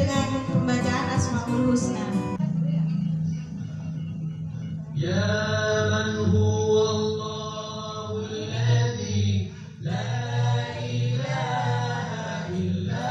dengan pembacaan Asmaul Husna. Ya man huwa Allahul ladzi la ilaha illa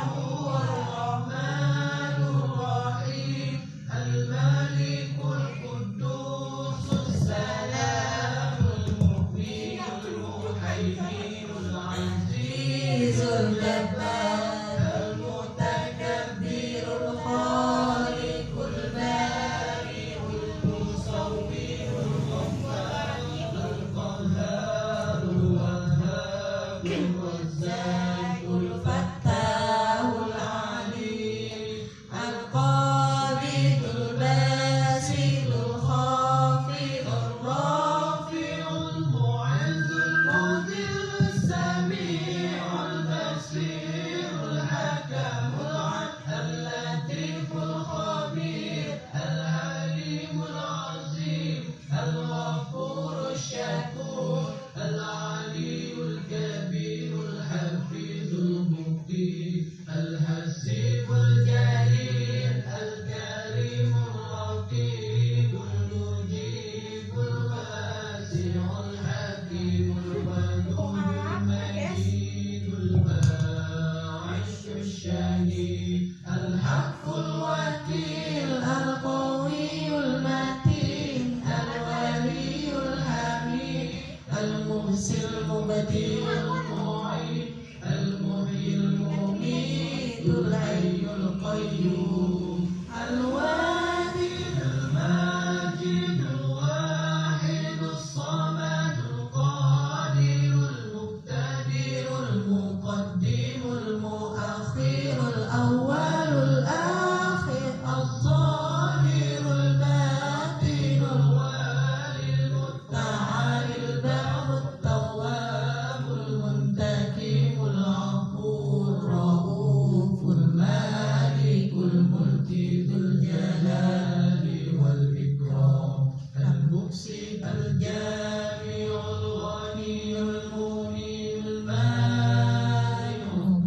huwal rahmanur rahim al-malikul quddusus salamul mu'minul muhaiminul azizul jabbar al-mutakabbirul khaliqul bari'ul musawwirul ghafffarul qahharul wahhabul razzaqul fattahul alim al-qabidul basidul khafidul rafi'ul mu'izzul mudhillus sami'ul basirul hakamul 'adl latiful khabir al-halimul 'azim al-ghafurus syakur al-'aliyul kabirul hafizul muqim al-hasibul jalil al-karimul raqibul mujibul wasi'ul hakimul wadudul majidul ba'isyus syahid al-haqqul wakil al-qawiyul matin al-waliyul hamid al-muhsil mubdi'ul mu'id al-muhyil mumitul hayyul qayyum al-wahid al-majid al-wahidus samadul qadirul muqtadirul muqaddimul muakhirul awwalul akhir al-zahirul batinul walil muta'alil ba'ud tawwabul muntakimul afur rauful malikul mulki dzul jalali wal ikram al-muqsit al-jami'ul ghaniyul munil mani'ud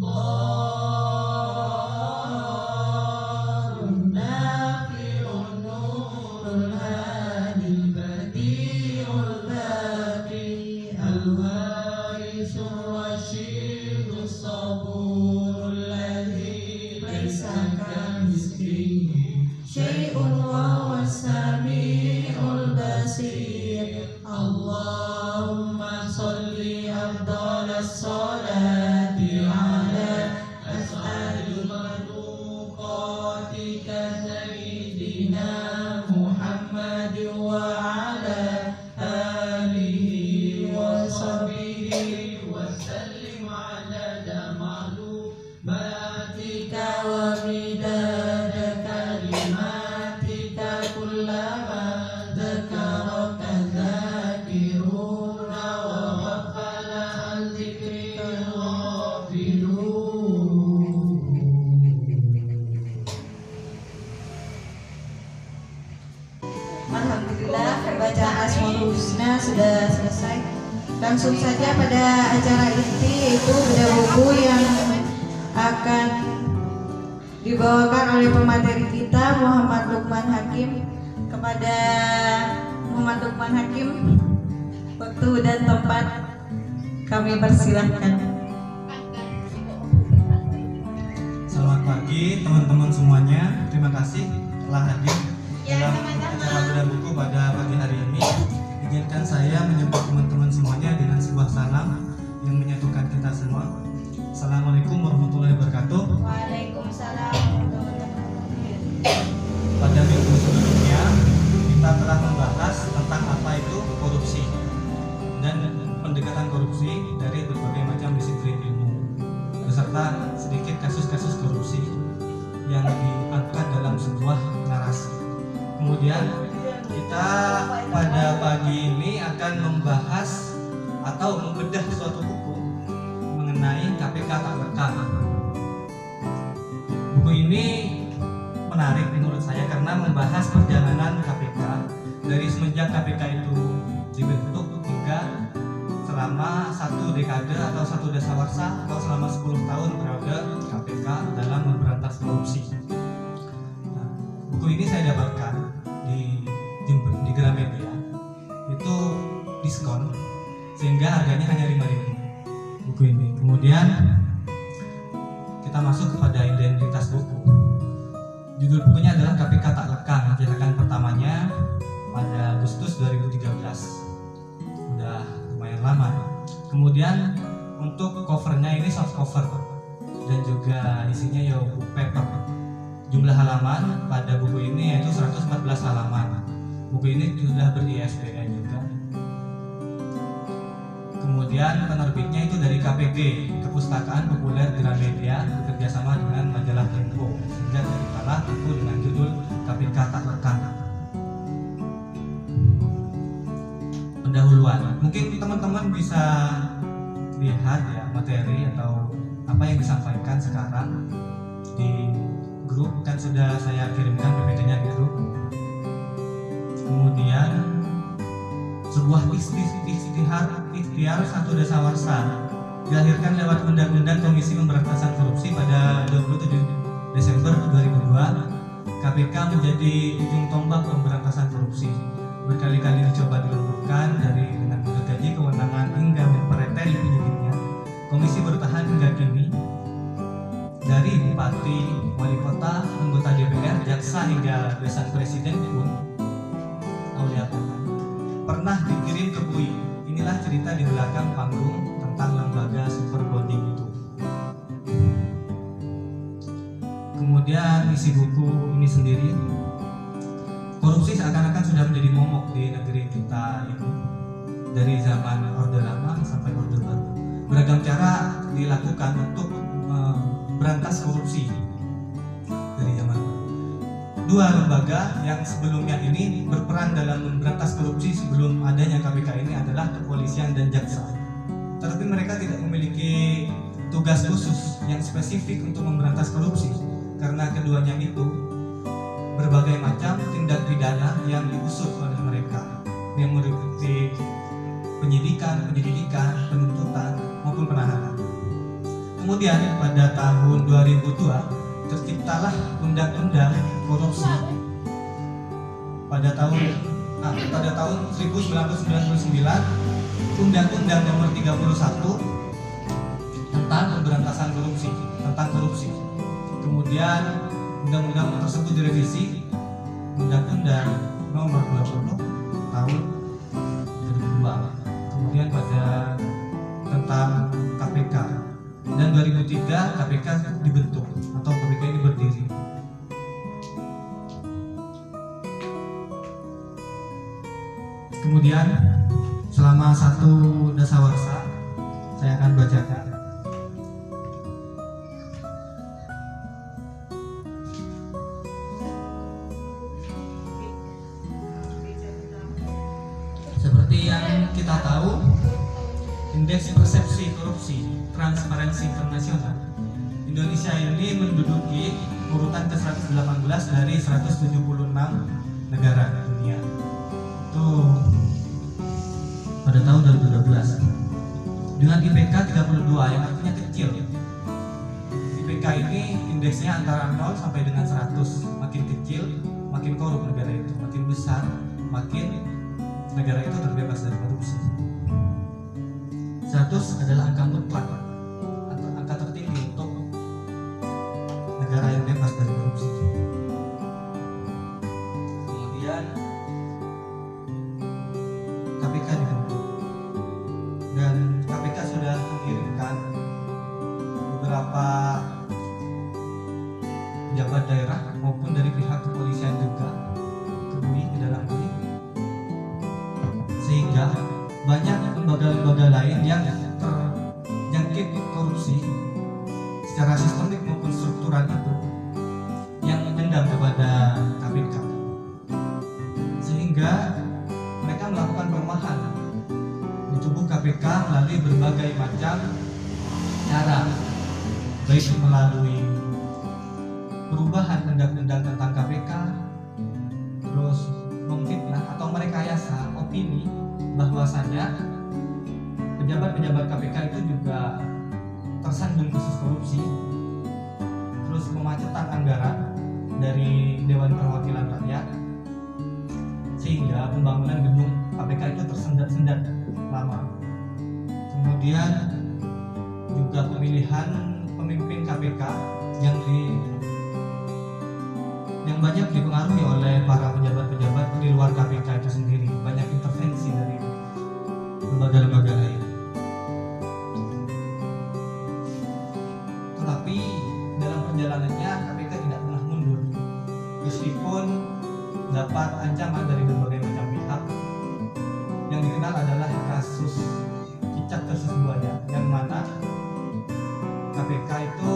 dharrun nafi'un nurul hadil badi'ul baqi al-warisul rasyidus saburul ladzi laisa kamitslihi syai'un wa huwas sami'ul basir. Allahumma sholli afdalas sholati ala as'adil makhluqatika sayyidina Muhammad wa ala alihi wa sahbihi wa sallim ala ma'lumatika wa midada kalimatika kullama dzakaraka dzakiruna wa ghafala an dzikrikal ghafilun. Alhamdulillah, bacaan Asmaul Husna sudah selesai. Langsung saja pada acara inti, yaitu bedah buku yang akan dibawakan oleh pemateri kita Muhammad Lukman Hakim. Kepada Muhammad Lukman Hakim, waktu dan tempat kami persilahkan. Selamat pagi teman-teman semuanya. Terima kasih telah hadir dalam acara bedah buku pada pagi hari ini. Izinkan saya menyebut teman-teman semuanya dengan sebuah salam yang menyatukan kita semua. Assalamualaikum warahmatullahi wabarakatuh. Waalaikumsalam. Pada minggu sebelumnya kita telah membahas tentang apa itu korupsi dan pendekatan korupsi dari berbagai macam disiplin ilmu, beserta sedikit kasus-kasus korupsi yang diangkat dalam sebuah narasi. Kemudian kita pada pagi ini akan membahas atau membedah suatu buku mengenai KPK tak lekang. Buku ini menarik menurut saya karena membahas perjalanan KPK dari semenjak KPK itu dibentuk hingga selama satu dekade atau satu dasawarsa atau selama 10 tahun periode KPK dalam memberantas korupsi. kita masuk kepada identitas buku. Judul bukunya adalah KPK Tak Lekang, cetakan pertamanya pada Agustus 2013. Udah lumayan lama. Kemudian untuk covernya ini soft cover dan juga isinya ya book paper. Jumlah halaman pada buku ini yaitu 114 halaman. Buku ini sudah ber-ISBN juga. Kemudian penerbitnya itu dari KPG, Kepustakaan Populer Gramedia, bekerjasama dengan majalah Tempo, sehingga terciptalah buku dengan judul KPK Tak Lekang. Pendahuluan, mungkin teman-teman bisa lihat ya materi atau apa yang disampaikan sekarang di grup, kan sudah saya kirimkan PPT-nya di grup. Kemudian sebuah ikhtiar satu dasawarsa dilahirkan lewat Undang-Undang Komisi Pemberantasan Korupsi pada 27 Desember 2002. KPK menjadi ujung tombak pemberantasan korupsi. Berkali-kali dicoba dilumpuhkan dengan gergaji kewenangan hingga mempereteli penyidiknya. Komisi bertahan hingga kini. Dari bupati, wali kota, anggota DPR, jaksa hingga besan presiden pun pernah dikirim ke BUI. Inilah cerita di belakang panggung tentang lembaga super bonding itu. Kemudian isi buku ini sendiri, korupsi seakan-akan sudah menjadi momok di negeri kita ini. Dari zaman Orde Lama sampai Orde Baru, beragam cara dilakukan untuk berantas korupsi dari zaman baru. Dua lembaga yang sebelumnya ini berperan dalam memberantas korupsi sebelum adanya KPK ini adalah kepolisian dan jaksa. Tetapi mereka tidak memiliki tugas khusus yang spesifik untuk memberantas korupsi, karena keduanya itu berbagai macam tindak pidana yang diusut oleh mereka, yang meliputi penyidikan, penuntutan maupun penahanan. Kemudian pada tahun 2002 terciptalah Undang-Undang Korupsi. Pada tahun 1999 Undang-Undang Nomor 31 tentang pemberantasan korupsi. Kemudian undang-undang tersebut direvisi Undang-Undang Nomor 20 tahun 2002. Kemudian pada tentang KPK, dan 2003 KPK dibentuk atau KPK ini berdiri. Kemudian selama satu dasawarsa saya akan bacakan. Seperti yang kita tahu, Indeks Persepsi Korupsi Transparansi Internasional, Indonesia ini menduduki urutan ke-118 dari 176 negara dunia. Itu pada tahun 2012 dengan IPK 32 yang artinya kecil. IPK ini indeksnya antara 0 sampai dengan 100. Makin kecil makin korup negara itu, makin besar makin negara itu terbebas dari korupsi. 100 adalah angka mutlak, angka tertinggi untuk negara yang bebas dari korupsi. Kemudian KPK dibentuk, dan KPK sudah mengirimkan beberapa pejabat daerah maupun dari pihak kepolisian juga ke BUI, ke dalam BUI, sehingga banyak lembaga-lembaga lain yang terjangkit korupsi secara sistemik maupun struktural itu yang dendam kepada KPK, sehingga mereka melakukan pelemahan di tubuh KPK melalui berbagai macam cara, baik melalui perubahan undang-undang tentang KPK, terus memfitnah atau merekayasa opini bahwasanya pejabat-pejabat KPK itu juga tersandung kasus korupsi, terus pemacetan anggaran dari Dewan Perwakilan Rakyat, sehingga pembangunan gedung KPK itu tersendat-sendat lama. Kemudian juga pemilihan pemimpin KPK KPK yang banyak dipengaruhi oleh para pejabat-pejabat di luar KPK itu sendiri. Banyak intervensi dari lembaga-lembaga lain. Tetapi dalam perjalanannya KPK tidak pernah mundur, meskipun dapat ancaman dari berbagai macam pihak. Yang dikenal adalah kasus cicak versus buaya, yang mana KPK itu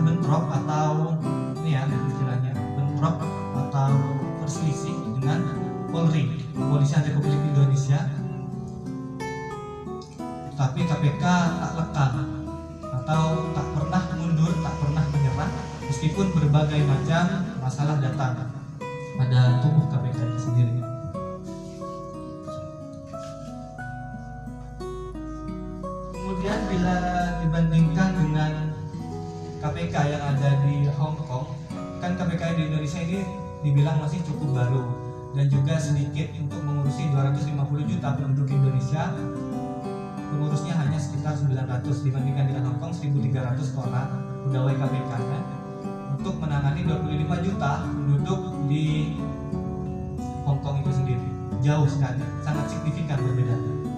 bentrok atau ini ya istilahnya bentrok atau berselisih dengan Polri, Kepolisian Republik Indonesia. Tapi KPK tak lekang atau tak pernah mundur, tak pernah menyerah meskipun berbagai macam masalah datang pada tubuh KPK itu sendiri. Kemudian bila dibandingkan dengan KPK yang ada di Hong Kong, kan KPK di Indonesia ini dibilang masih cukup baru dan juga sedikit untuk mengurusi 250 juta penduduk Indonesia. Pengurusnya hanya sekitar 900 dibandingkan dengan Hong Kong 1.300 orang pegawai KPK kan, untuk menangani 25 juta penduduk di Hong Kong itu sendiri. Jauh sekali, sangat signifikan perbedaannya.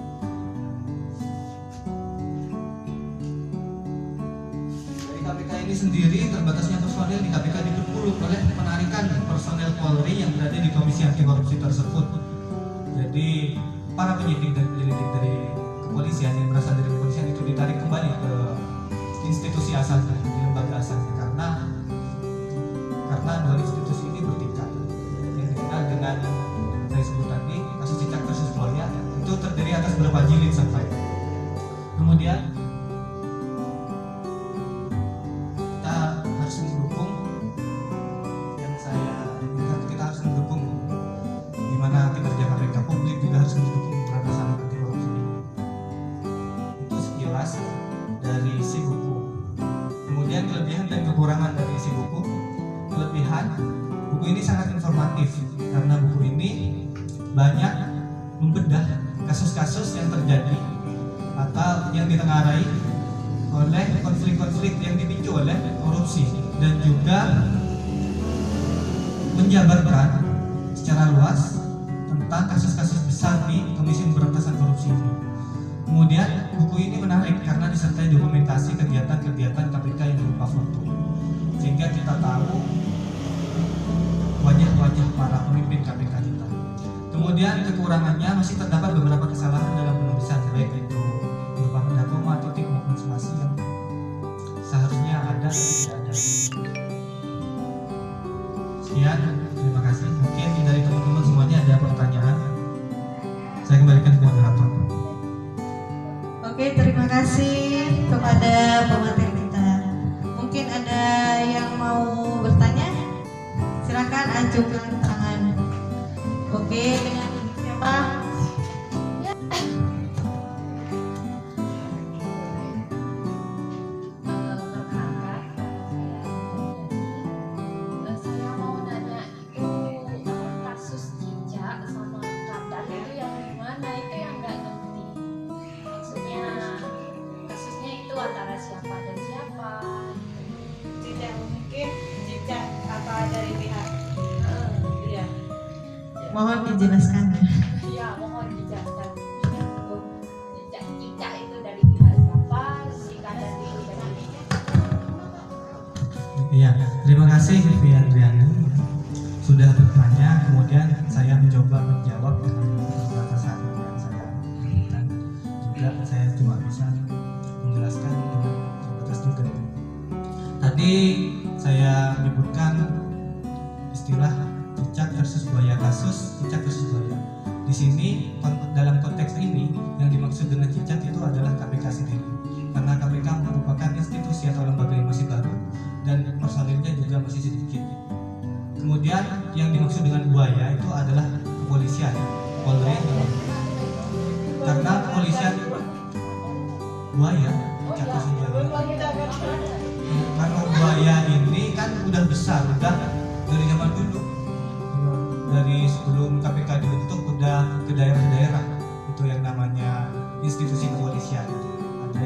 KPK ini sendiri terbatasnya personel di KPK diperburuk oleh penarikan personel Polri yang berada di Komisi Anti Korupsi tersebut. Jadi para penyidik dan penyelidik dari kepolisian yang berasal dari kepolisian itu ditarik kembali ke institusi asalnya, di lembaga asalnya, karena dua institusi ini bertikai. Yang dikenal dengan saya sebut tadi kasus cicak versus buaya itu terdiri atas beberapa jilid sampai. Kemudian dari isi buku. Kemudian kelebihan dan kekurangan dari isi buku. Kelebihan, buku ini sangat informatif karena buku ini banyak membedah kasus-kasus yang terjadi atau yang ditengarai oleh konflik-konflik yang dipicu oleh korupsi, dan juga menjabarkan secara luas tentang kasus-kasus besar di Komisi Pemberantasan Korupsi ini. Kemudian buku ini menarik karena disertai dokumentasi kegiatan-kegiatan KPK yang berupa foto, sehingga kita tahu wajah-wajah para pemimpin KPK kita. Kemudian kekurangannya masih terdapat beberapa kesalahan dalam penulisan, baik itu berupa pendakwa, titik maupun spasi yang seharusnya ada tapi tidak ada. Sekian, terima kasih. Mungkin dari teman-teman semuanya ada pertanyaan. Saya kembalikan ke moderator. Oke, terima kasih kepada pemateri kita. Mungkin ada yang mau bertanya? Silakan ajukan tangan. Oke, dengan siapa? Saya mau nanya, itu kasus cicak sama kadal itu yang gimana? Itu yang nggak ngerti. Maksudnya kasusnya itu antara siapa dan siapa? Tidak mungkin cicak apa dari pihak. Iya. Mohon dijelaskan. Iya, mohon dijelaskan. Cicak itu dari pihak siapa? Si kadal itu dari Iya, terima kasih Vivi Andriani sudah bertanya. Kemudian saya mencoba menjawab dengan keterbatasan yang saya berikan. Juga saya cuma bisa menjelaskan dengan terbatas juga. Tadi saya menyebutkan istilah cicak versus buaya, kasus cicak versus buaya. Di sini dalam konteks ini yang dimaksud dengan cicak itu adalah KPK sendiri, karena KPK merupakan institusi atau lembaga yang masih baru dan personilnya juga masih sedikit. Kemudian yang dimaksud dengan buaya itu adalah kepolisian, Polri, karena kepolisian buaya, cicak versus buaya. Karena buaya ini kan udah besar, udah dari zaman dulu, dari sebelum KPK dibentuk udah ke daerah-daerah itu yang namanya institusi kepolisian. Ada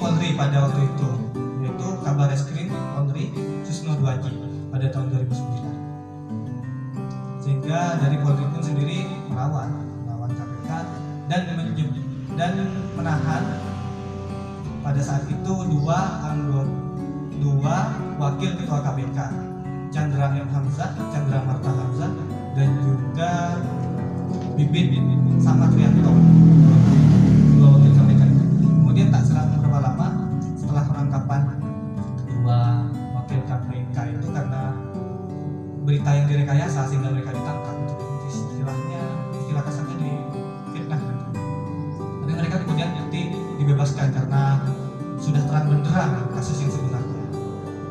Polri pada waktu itu, yaitu Kabar Reskrim Polri Susno Duaji pada tahun 2009. Sehingga dari Polri pun sendiri melawan KPK dan menahan pada saat itu dua wakil ketua KPK, Chandra Marta Hamzah dan juga Bibit Samatrianto, dua wakil KPK. Kemudian tak selang berapa lama setelah penangkapan kedua wakil KPK itu karena berita yang direkayasa sehingga mereka ditangkap, istilah kasarnya difitnah. Tapi mereka kemudian dibebaskan karena sudah terang benderang kasus yang sebenarnya.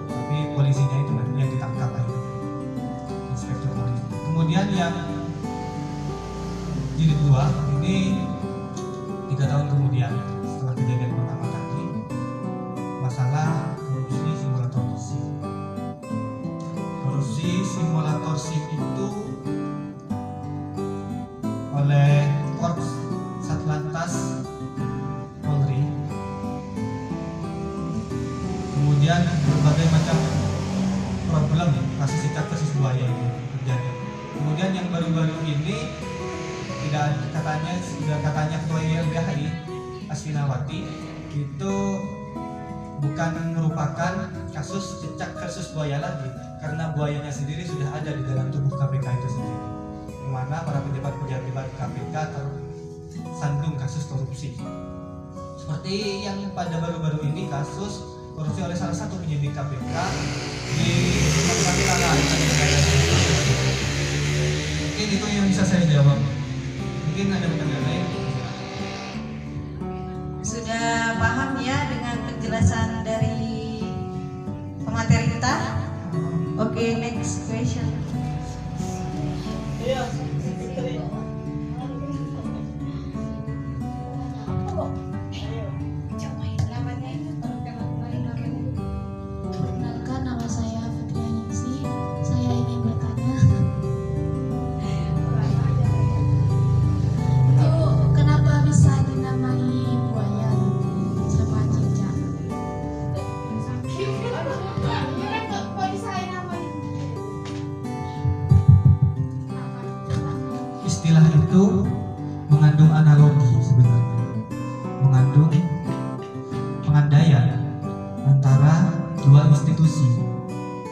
Tapi polisinya itu yang ditangkap akhirnya, inspektur polisi. Kemudian yang jilid 2 ini 3 tahun kemudian setelah kejadian pertama tadi, masalah korupsi simulator SIM. Korupsi simulator SIM itu oleh Korps Satlantas Polri. Kemudian berbagai macam problem kasus ikat kasus buaya ini terjadi. Kemudian yang baru-baru ini katanya ketua YLBHI Asfinawati itu bukan merupakan kasus cicak kasus buaya lagi, karena buayanya sendiri sudah ada di dalam tubuh KPK itu sendiri, di mana para pejabat KPK tersandung kasus korupsi. Seperti yang pada baru-baru ini kasus korupsi oleh salah satu penyidik KPK di Sumatera Utara. Mungkin itu yang bisa saya jawab. Mungkin ada pertanyaan lain. Sudah paham ya dengan penjelasan dari pemateri kita? Oke, next question. Perkenalkan, nama saya Fitria Ningsih. Saya ingin bertanya, itu kenapa bisa dinamai buaya sama cicak? Istilah itu mengandung analogi sebenarnya, mengandung pengandaian antara dua institusi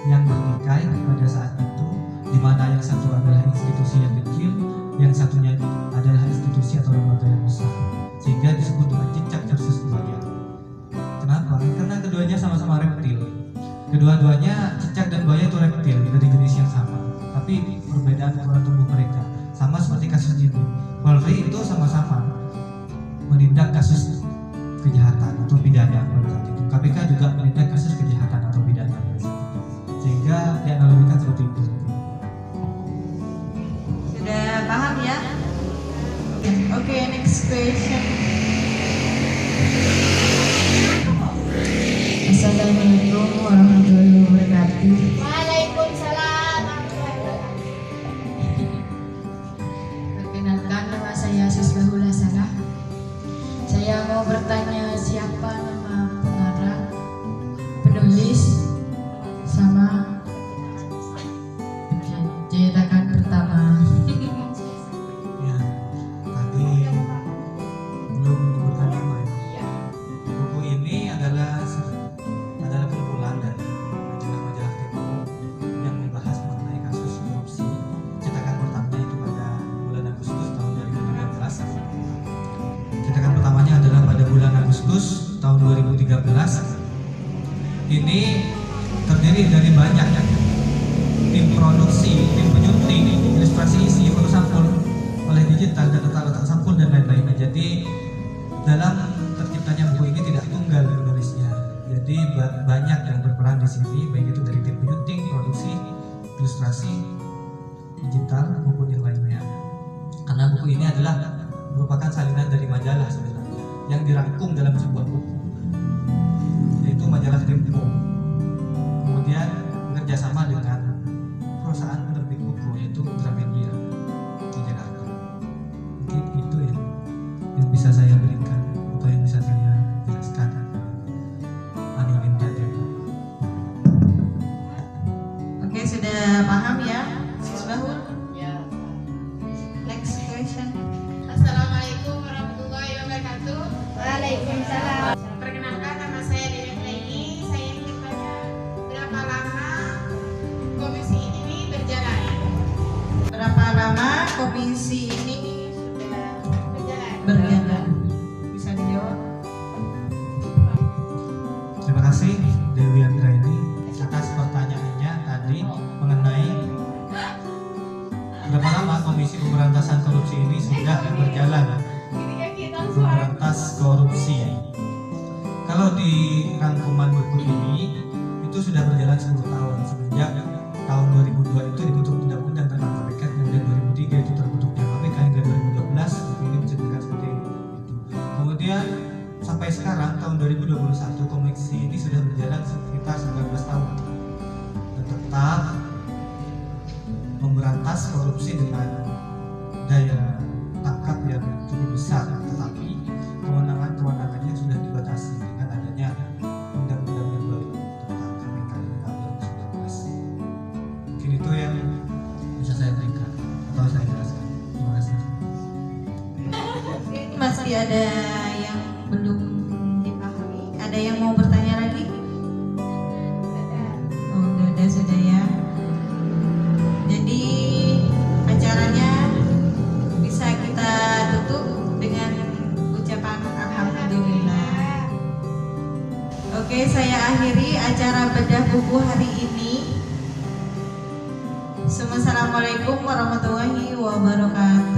yang bertikai pada saat itu, di mana yang satu adalah institusi yang kecil, yang satunya adalah institusi atau lembaga yang besar, sehingga disebut dengan cicak versus buaya. Kenapa? Karena keduanya sama-sama reptil. Kedua-duanya cicak dan buaya itu reptil dari jenis yang sama, tapi perbedaan ukuran tubuh mereka sama seperti kasus ini. Polri itu sama-sama menindak kasus kejahatan atau pidana pada saat itu. KPK juga menindak kasus kejahatan atau pidana pada saat itu. Sehingga dianalogikan seperti itu. Sudah paham ya? Oke, next question. Assalamualaikum warahmatullahi wabarakatuh. Waalaikumsalam. Perkenalkan, nama saya Sisbahul Hasanah. Saya mau bertanya siapa nama pengarang, penulis, sama cetakan pertama. Ya, tadi belum menyebutkan nama ya. Buku ini adalah kumpulan dari majalah-majalah Tempo yang membahas mengenai kasus korupsi. Cetakan pertamanya itu pada bulan Agustus tahun 2013. Cetakan pertamanya adalah pada bulan Agustus tahun 2013. Ini terdiri dari banyak tim produksi, tim penyunting, ilustrasi isi, foto sampul oleh digital dan letak sampul dan lain-lainnya. Jadi dalam terciptanya buku ini tidak tunggal penulisnya. Jadi banyak yang berperan di sini, baik itu dari tim penyunting, produksi, ilustrasi, digital maupun yang lainnya. Karena buku ini adalah merupakan salinan dari majalah sebenarnya yang dirangkum dalam sebuah buku, yaitu majalah Tempo. Kemudian bekerjasama dengan perusahaan penerbit buku yaitu Gramedia di Jakarta. Mungkin itu ya yang bisa saya berikan atau yang bisa saya jelaskan. di rangkuman buku ini itu sudah berjalan 10 tahun semenjak tahun 2002 itu dibentuk undang-undang tentang KPK, kemudian 2003 itu terbentuknya KPK hingga 2012 buku ini menceritakan seperti itu. Kemudian sampai sekarang tahun 2021 komisi ini sudah berjalan sekitar 19 tahun dan tetap memberantas korupsi dengan daya tangkap yang cukup besar, tetapi kewenangannya sudah dibatasi dengan adanya undang-undang yang baru tentang KPK di tahun 2019. Mungkin itu yang bisa saya berikan atau saya jelaskan. Terima kasih. Masih ada yang belum dipahami? Ada yang mau bertanya lagi? Oh, sudah ya. Jadi acaranya bisa kita tutup dengan ucapan alhamdulillah. Oke, saya akhiri acara bedah buku hari ini. Assalamualaikum warahmatullahi wabarakatuh.